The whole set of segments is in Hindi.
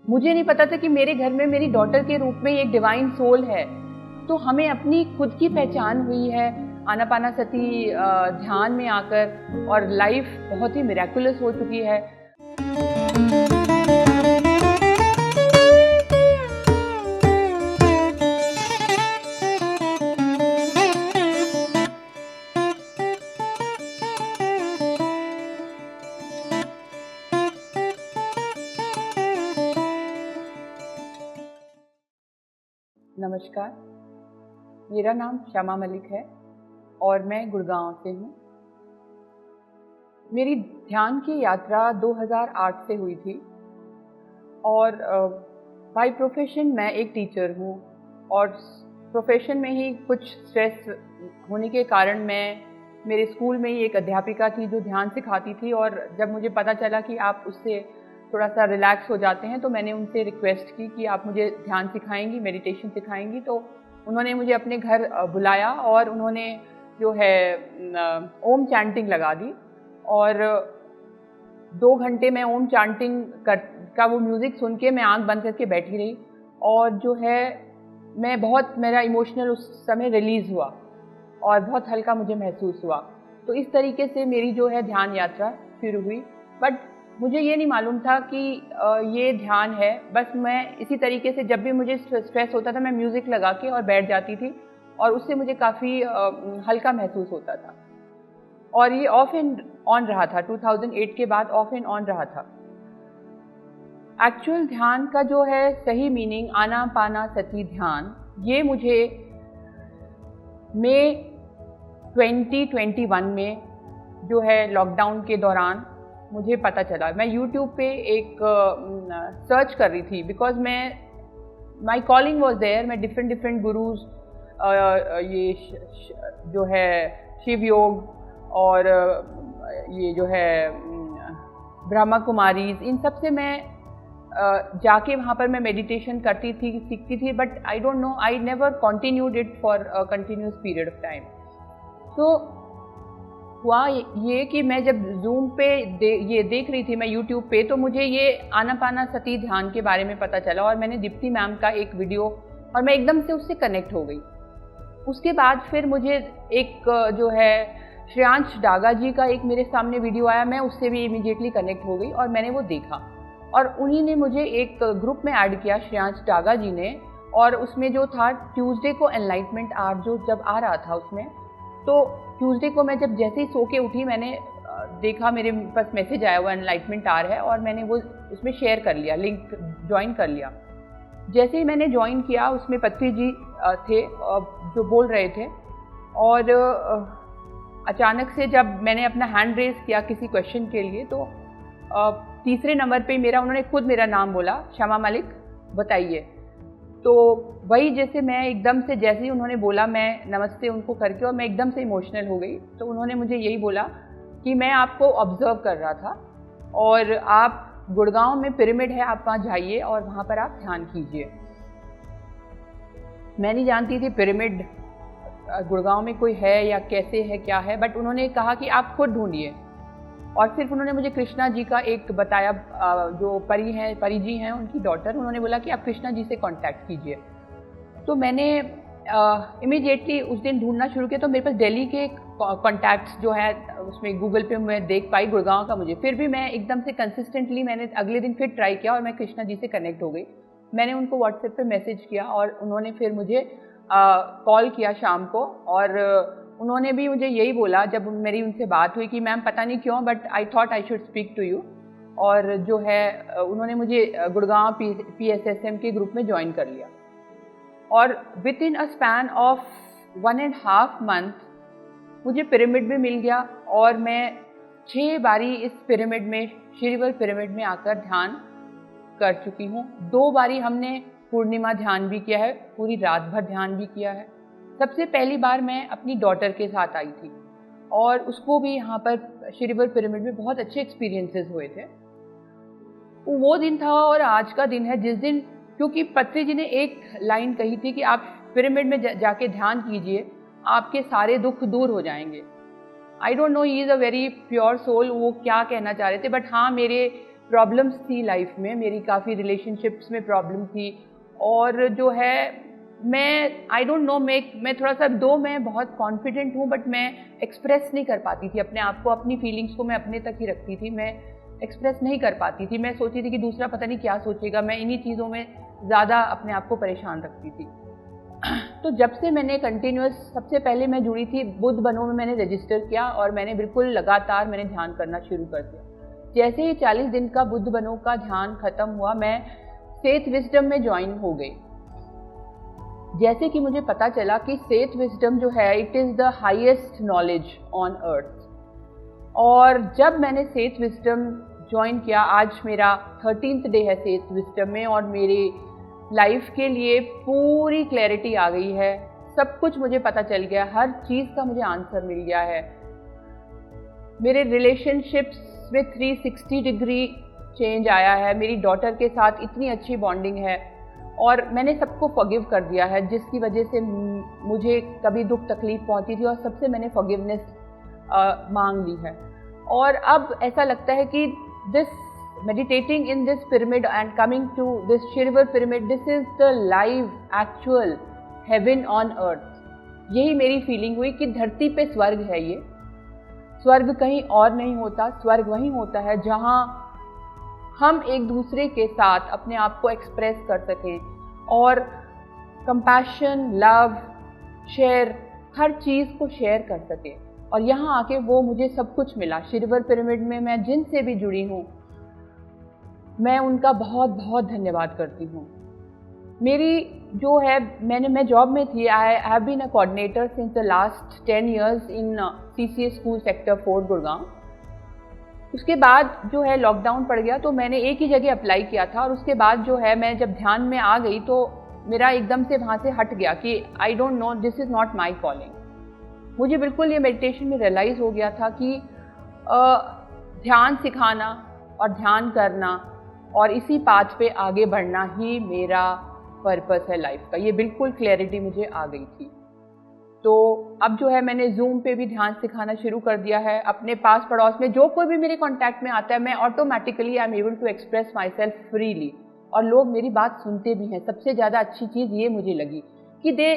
मुझे नहीं पता था कि मेरे घर में मेरी डॉटर के रूप में एक डिवाइन सोल है। तो हमें अपनी खुद की पहचान हुई है आनापानासती ध्यान में आकर, और लाइफ बहुत ही मिरेकुलस हो चुकी है। नमस्कार, मेरा नाम शमा मलिक है और मैं गुड़गांव से हूँ। मेरी ध्यान की यात्रा 2008 से हुई थी और बाय प्रोफेशन मैं एक टीचर हूँ, और प्रोफेशन में ही कुछ स्ट्रेस होने के कारण मैं मेरे स्कूल में ही एक अध्यापिका थी जो ध्यान सिखाती थी, और जब मुझे पता चला कि आप उससे थोड़ा सा रिलैक्स हो जाते हैं तो मैंने उनसे रिक्वेस्ट की कि आप मुझे ध्यान सिखाएंगी, मेडिटेशन सिखाएंगी। तो उन्होंने मुझे अपने घर बुलाया और उन्होंने जो है ओम चैंटिंग लगा दी, और 2 घंटे मैं ओम चैंटिंग का वो म्यूज़िक सुन के मैं आँख बंद करके बैठी रही, और जो है मेरा इमोशनल उस समय रिलीज़ हुआ और बहुत हल्का मुझे महसूस हुआ। तो इस तरीके से मेरी जो है ध्यान यात्रा शुरू हुई। बट मुझे ये नहीं मालूम था कि ये ध्यान है। बस मैं इसी तरीके से जब भी मुझे स्ट्रेस होता था मैं म्यूज़िक लगा के और बैठ जाती थी, और उससे मुझे काफ़ी हल्का महसूस होता था। और ये ऑफ एंड ऑन रहा था, 2008 के बाद ऑफ एंड ऑन रहा था। एक्चुअल ध्यान का जो है सही मीनिंग आनापानासती ध्यान, ये मुझे मई 2021 में जो है लॉकडाउन के दौरान मुझे पता चला। मैं यूट्यूब पे एक सर्च कर रही थी, because my calling was there. मैं डिफरेंट गुरुज, ये जो है शिव योग और ये जो है ब्रह्मा कुमारीज, इन सब से मैं जाके वहाँ पर मैं मेडिटेशन करती थी, सीखती थी। But I don't no, I never continued it for continuous period of time. तो हुआ ये कि मैं जब जूम पे ये देख रही थी मैं यूट्यूब पे, तो मुझे ये आनापानासती ध्यान के बारे में पता चला, और मैंने दीप्ति मैम का एक वीडियो, और मैं एकदम से उससे कनेक्ट हो गई। उसके बाद फिर मुझे एक जो है श्रेयांश डागा जी का एक मेरे सामने वीडियो आया, मैं उससे भी इमीडिएटली कनेक्ट हो गई और मैंने वो देखा, और उन्हीं ने मुझे एक ग्रुप में ऐड किया, श्रेयांश डागा जी ने। और उसमें जो था ट्यूसडे को एनलाइटमेंट आवर जो जब आ रहा था उसमें, तो ट्यूसडे को मैं जब जैसे ही सो के उठी, मैंने देखा मेरे पास मैसेज आया हुआ एनलाइटमेंट आवर है, और मैंने वो उसमें शेयर कर लिया, लिंक ज्वाइन कर लिया। जैसे ही मैंने ज्वाइन किया, उसमें पत्री जी थे जो बोल रहे थे, और अचानक से जब मैंने अपना हैंड रेज किया किसी क्वेश्चन के लिए, तो तीसरे नंबर पे उन्होंने खुद मेरा नाम बोला, शमा मलिक बताइए। तो वही जैसे मैं एकदम से, जैसे ही उन्होंने बोला, मैं नमस्ते उनको करके और मैं एकदम से इमोशनल हो गई। तो उन्होंने मुझे यही बोला कि मैं आपको ऑब्जर्व कर रहा था, और आप गुड़गांव में पिरामिड है, आप वहाँ जाइए और वहाँ पर आप ध्यान कीजिए। मैं नहीं जानती थी पिरामिड गुड़गांव में कोई है या कैसे है, क्या है, बट उन्होंने कहा कि आप खुद ढूंढिए। और फिर उन्होंने मुझे कृष्णा जी का एक बताया, जो परी जी हैं उनकी डॉटर, उन्होंने बोला कि आप कृष्णा जी से कांटेक्ट कीजिए। तो मैंने इमीडिएटली उस दिन ढूंढना शुरू किया। तो मेरे पास दिल्ली के कॉन्टैक्ट्स जो है उसमें गूगल पे मैं देख पाई गुड़गांव का मुझे, फिर भी मैं एकदम से कंसिस्टेंटली मैंने अगले दिन फिर ट्राई किया और मैं कृष्णा जी से कनेक्ट हो गई। मैंने उनको व्हाट्सएप पे मैसेज किया और उन्होंने फिर मुझे कॉल किया शाम को, और उन्होंने भी मुझे यही बोला जब मेरी उनसे बात हुई कि मैम पता नहीं क्यों but I thought I should speak to you. और जो है उन्होंने मुझे गुड़गांव PSSM के ग्रुप में ज्वाइन कर लिया, और within a span of 1.5 month मुझे पिरामिड में मिल गया, और मैं 6 बारी इस पिरामिड में, श्रीवल पिरामिड में आकर ध्यान कर चुकी हूँ। 2 बारी हमने पूर्णिमा ध्यान भी किया है, पूरी रात भर ध्यान भी किया है। सबसे पहली बार मैं अपनी डॉटर के साथ आई थी, और उसको भी यहाँ पर श्रीवल पिरामिड में बहुत अच्छे एक्सपीरियंसेस हुए थे। वो दिन था और आज का दिन है जिस दिन, क्योंकि पत्री जी ने एक लाइन कही थी कि आप पिरामिड में जाके ध्यान कीजिए, आपके सारे दुख दूर हो जाएंगे। I don't know, he is a very pure soul, वो क्या कहना चाह रहे थे, बट हाँ, मेरे प्रॉब्लम्स थी लाइफ में, मेरी काफ़ी रिलेशनशिप्स में प्रॉब्लम थी। और जो है मैं आई डोंट नो, मैं थोड़ा सा, दो मैं बहुत कॉन्फिडेंट हूँ बट मैं एक्सप्रेस नहीं कर पाती थी अपने आप को, अपनी फीलिंग्स को मैं अपने तक ही रखती थी, मैं एक्सप्रेस नहीं कर पाती थी। मैं सोचती थी कि दूसरा पता नहीं क्या सोचेगा, मैं इन्हीं चीज़ों में ज़्यादा अपने आप को परेशान रखती थी। तो जब से मैंने कंटिन्यूस, सबसे पहले मैं जुड़ी थी बुद्ध बनो में, मैंने रजिस्टर किया और मैंने बिल्कुल लगातार मैंने ध्यान करना शुरू कर दिया। जैसे ही 40 दिन का बुद्ध बनो का ध्यान खत्म हुआ, मैं सेथ विजडम में ज्वाइन हो गई। जैसे कि मुझे पता चला कि सेथ विजडम जो है, it is the highest knowledge on earth. और जब मैंने सेथ विजडम ज्वाइन किया, आज मेरा 13th डे है सेथ विजडम में, और मेरी लाइफ के लिए पूरी क्लैरिटी आ गई है। सब कुछ मुझे पता चल गया, हर चीज़ का मुझे आंसर मिल गया है। मेरे रिलेशनशिप्स में 360 डिग्री चेंज आया है। मेरी डॉटर के साथ इतनी अच्छी बॉन्डिंग है और मैंने सबको फॉरगिव कर दिया है, जिसकी वजह से मुझे कभी दुख तकलीफ पहुंची थी और सबसे मैंने फॉरगिवनेस मांग ली है। और अब ऐसा लगता है कि this meditating in this pyramid and coming to this Shrivar pyramid, this is the live actual heaven on earth। यही मेरी फीलिंग हुई कि धरती पे स्वर्ग है। ये स्वर्ग कहीं और नहीं होता, स्वर्ग वहीं होता है जहाँ हम एक दूसरे के साथ अपने आप को एक्सप्रेस कर सकें और कंपैशन, लव, शेयर, हर चीज़ को शेयर कर सकें। और यहाँ आके वो मुझे सब कुछ मिला। श्रीवर पिरामिड में मैं जिनसे भी जुड़ी हूँ, मैं उनका बहुत बहुत धन्यवाद करती हूँ। मेरी जो है, मैं जॉब में थी, I have been a coordinator since the last 10 years in CCA school sector 4 Gurgaon. उसके बाद जो है लॉकडाउन पड़ गया, तो मैंने एक ही जगह अप्लाई किया था। और उसके बाद जो है मैं जब ध्यान में आ गई तो मेरा एकदम से वहाँ से हट गया कि आई don't no, this is not my calling. मुझे बिल्कुल ये मेडिटेशन में रियलाइज़ हो गया था कि ध्यान सिखाना और ध्यान करना और इसी पाथ पे आगे बढ़ना ही मेरा पर्पस है लाइफ का। ये बिल्कुल क्लैरिटी मुझे आ गई थी। तो अब जो है मैंने जूम पे भी ध्यान सिखाना शुरू कर दिया है। अपने पास पड़ोस में जो कोई भी मेरे कांटेक्ट में आता है, मैं automatically I am able to express myself freely, और लोग मेरी बात सुनते भी हैं। सबसे ज़्यादा अच्छी चीज़ ये मुझे लगी कि they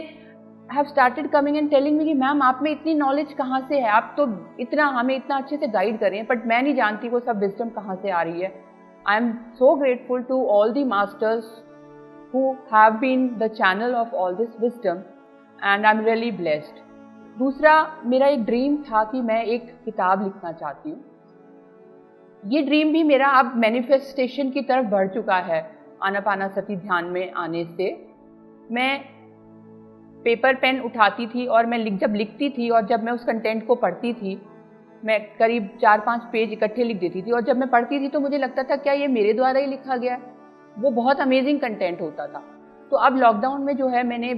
have started coming and telling me कि मैम आप में इतनी नॉलेज कहाँ से है, आप तो हमें इतना अच्छे से गाइड कर रहे हैं, बट मैं नहीं जानती वो सब विजडम कहाँ से आ रही है। I am so grateful to all the masters who have been the channel of all this wisdom and I'm really blessed। दूसरा, मेरा एक ड्रीम था कि मैं एक किताब लिखना चाहती हूँ। ये ड्रीम भी मेरा अब मैनिफेस्टेशन की तरफ बढ़ चुका है। आनापानासती ध्यान में आने से मैं पेपर पेन उठाती थी और मैं जब लिखती थी और जब मैं उस कंटेंट को पढ़ती थी, मैं करीब 4-5 पेज इकट्ठे लिख देती थी। और जब मैं पढ़ती थी तो मुझे लगता था क्या ये मेरे द्वारा ही लिखा गया है। वो बहुत अमेजिंग कंटेंट होता था। तो अब लॉकडाउन में जो है मैंने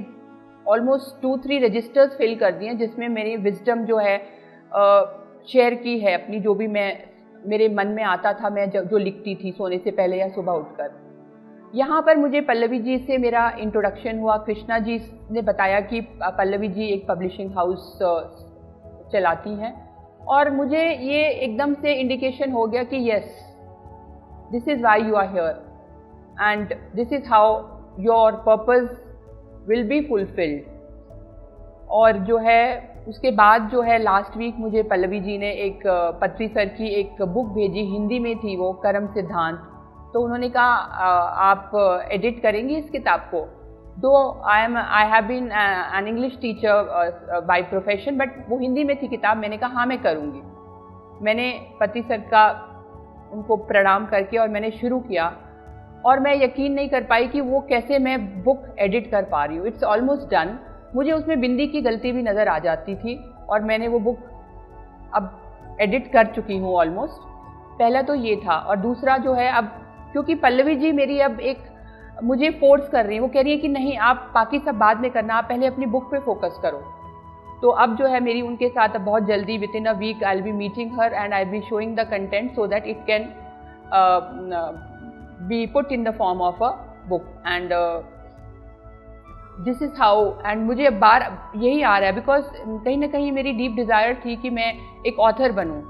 ऑलमोस्ट 2-3 रजिस्टर्स फिल कर दिए, जिसमें मेरी विजडम जो है शेयर की है अपनी, जो भी मेरे मन में आता था, मैं जो लिखती थी सोने से पहले या सुबह उठकर। यहाँ पर मुझे पल्लवी जी से मेरा इंट्रोडक्शन हुआ। कृष्णा जी ने बताया कि पल्लवी जी एक पब्लिशिंग हाउस चलाती हैं, और मुझे ये एकदम से इंडिकेशन हो गया कि yes, this is why you are here and this is how your purpose will be fulfilled। और जो है उसके बाद जो है लास्ट वीक मुझे पल्लवी जी ने एक पत्री सर की एक बुक भेजी, हिंदी में थी वो, कर्म सिद्धांत। तो उन्होंने कहा आप एडिट करेंगी इस किताब को। Though I have been an English teacher by profession, but वो हिंदी में थी किताब। मैंने कहा हाँ मैं करूँगी। मैंने पत्री सर का उनको प्रणाम करके और मैंने शुरू किया, और मैं यकीन नहीं कर पाई कि वो कैसे मैं बुक एडिट कर पा रही हूँ। It's almost done. मुझे उसमें बिंदी की गलती भी नज़र आ जाती थी, और मैंने वो बुक अब एडिट कर चुकी हूँ ऑलमोस्ट। पहला तो ये था। और दूसरा जो है, अब क्योंकि पल्लवी जी मेरी अब एक मुझे फोर्स कर रही हैं, वो कह रही है कि नहीं आप बाकी सब बाद में करना, आप पहले अपनी बुक पे फोकस करो। तो अब जो है मेरी उनके साथ अब बहुत जल्दी within a week I will be meeting her and I will be showing the content so that it can be put in the form of a book and this is how। and मुझे अब बार यही आ रहा है बिकॉज कहीं ना कहीं मेरी डीप डिज़ायर थी कि मैं एक ऑथर बनूं।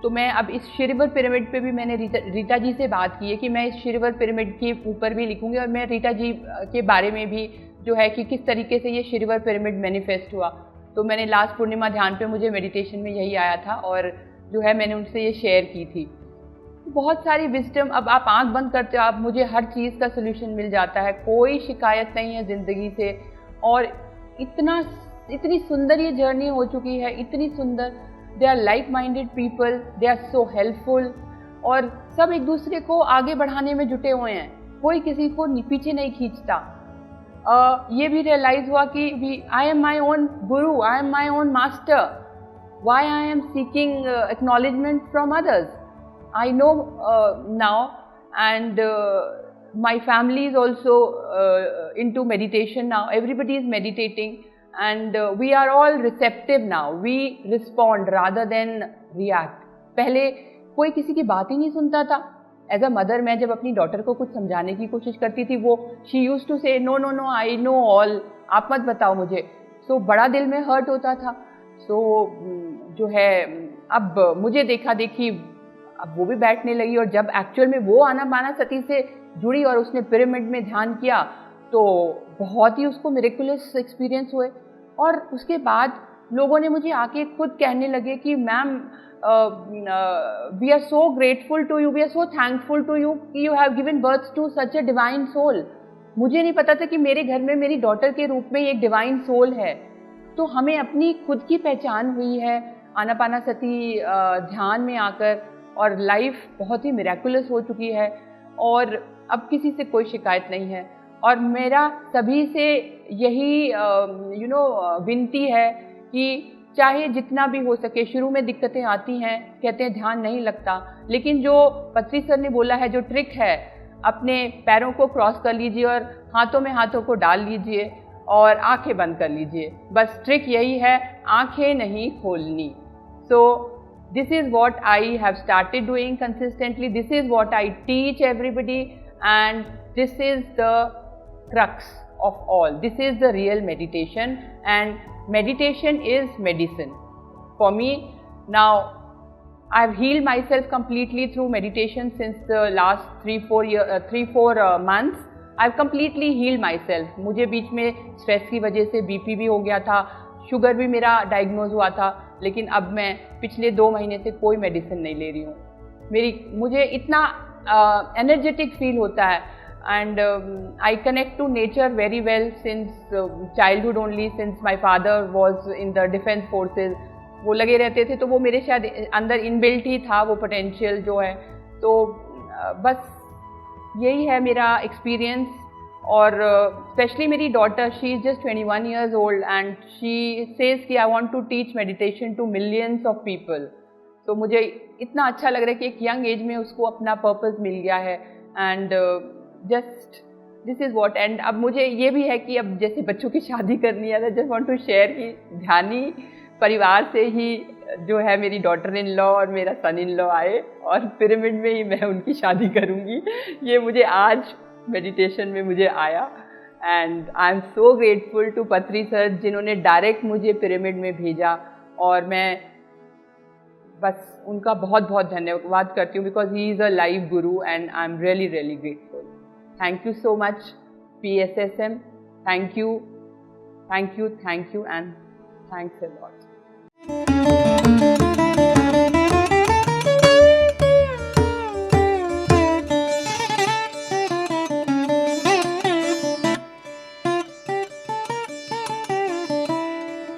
तो मैं अब इस शिरिवर पिरामिड पे भी मैंने रीता जी से बात की है कि मैं इस शिरिवर पिरामिड के ऊपर भी लिखूंगी, और मैं रीता जी के बारे में भी जो है कि किस तरीके से ये शिरिवर पिरामिड मैनिफेस्ट हुआ। तो मैंने लास्ट पूर्णिमा ध्यान पे मुझे मेडिटेशन में यही आया था, और जो है मैंने उनसे ये शेयर की थी। बहुत सारी विजडम, अब आप आंख बंद करते हो, आप मुझे हर चीज़ का सोल्यूशन मिल जाता है, कोई शिकायत नहीं है ज़िंदगी से। और इतनी सुंदर ये जर्नी हो चुकी है, इतनी सुंदर। They are like minded people, they are so helpful, और सब एक दूसरे को आगे बढ़ाने में जुटे हुए हैं, कोई किसी को पीछे नहीं खींचता। ये भी रियलाइज हुआ कि आई am my own guru, I am my own master, why I am seeking acknowledgement from others. I know now, and my family is also into meditation now. Everybody is meditating, and we are all receptive now. We respond rather than react. पहले कोई किसी की बात ही नहीं सुनता था। एज अ मदर मैं जब अपनी डॉटर को कुछ समझाने की कोशिश करती थी, वो she used to say no no no, I know all, आप मत बताओ मुझे। सो बड़ा दिल में हर्ट होता था। सो जो है अब मुझे देखा देखी अब वो भी बैठने लगी, और जब एक्चुअल में वो आनापानसती से जुड़ी और उसने पिरामिड में ध्यान किया तो बहुत ही उसको मिरेकुलस एक्सपीरियंस हुए। और उसके बाद लोगों ने मुझे आके खुद कहने लगे कि ma'am we are so grateful to you, we are so thankful to you कि you have given birth to such a divine soul. मुझे नहीं पता था कि मेरे घर में मेरी डॉटर के रूप में एक डिवाइन सोल है। तो हमें अपनी खुद की पहचान हुई है आनापानसती ध्यान में आकर, और लाइफ बहुत ही मिरेकुलस हो चुकी है, और अब किसी से कोई शिकायत नहीं है। और मेरा सभी से यही विनती है कि चाहे जितना भी हो सके, शुरू में दिक्कतें आती हैं, कहते हैं ध्यान नहीं लगता, लेकिन जो पत्री सर ने बोला है, जो ट्रिक है, अपने पैरों को क्रॉस कर लीजिए और हाथों में हाथों को डाल लीजिए और आंखें बंद कर लीजिए। बस ट्रिक यही है, आंखें नहीं खोलनी। सो this is what I have started doing consistently, this is what I teach everybody, and this is the crux of all. This is the real meditation, and meditation is medicine for me. Now I've healed myself completely through meditation since the last 3-4 months. I've completely healed myself. मुझे बीच में स्ट्रेस की वजह से बीपी भी हो गया था, शुगर भी मेरा डायग्नोज हुआ था, लेकिन अब मैं पिछले 2 महीने से कोई मेडिसिन नहीं ले रही हूँ। मुझे इतना एनर्जेटिक फील होता है, and I connect to nature very well since childhood only, since my father was in the defence forces. वो लगे रहते थे, तो वो मेरे शायद अंदर इनबिल्ट ही था वो पोटेंशियल जो है। तो बस यही है मेरा एक्सपीरियंस। और स्पेशली मेरी daughter, she is just 21 years old, and she says कि I want to teach meditation to millions of people. तो मुझे इतना अच्छा लग रहा है कि एक यंग एज में उसको अपना पर्पस मिल गया है, and just this is what. And अब मुझे ये भी है कि अब जैसे बच्चों की शादी करनी है, जस्ट वांट टू शेयर कि ध्यानी परिवार से ही जो है मेरी डॉटर इन लॉ और मेरा सन इन लॉ आए, और पिरामिड में ही मैं उनकी शादी करूँगी। ये मुझे आज मेडिटेशन में मुझे आया, and I am so grateful to Patri sir जिन्होंने डायरेक्ट मुझे पिरामिड में भेजा, और मैं बस उनका बहुत बहुत धन्यवाद करती हूँ, because he is a live guru, and I am really really grateful. Thank you so much PSSM, thank you and thanks a lot.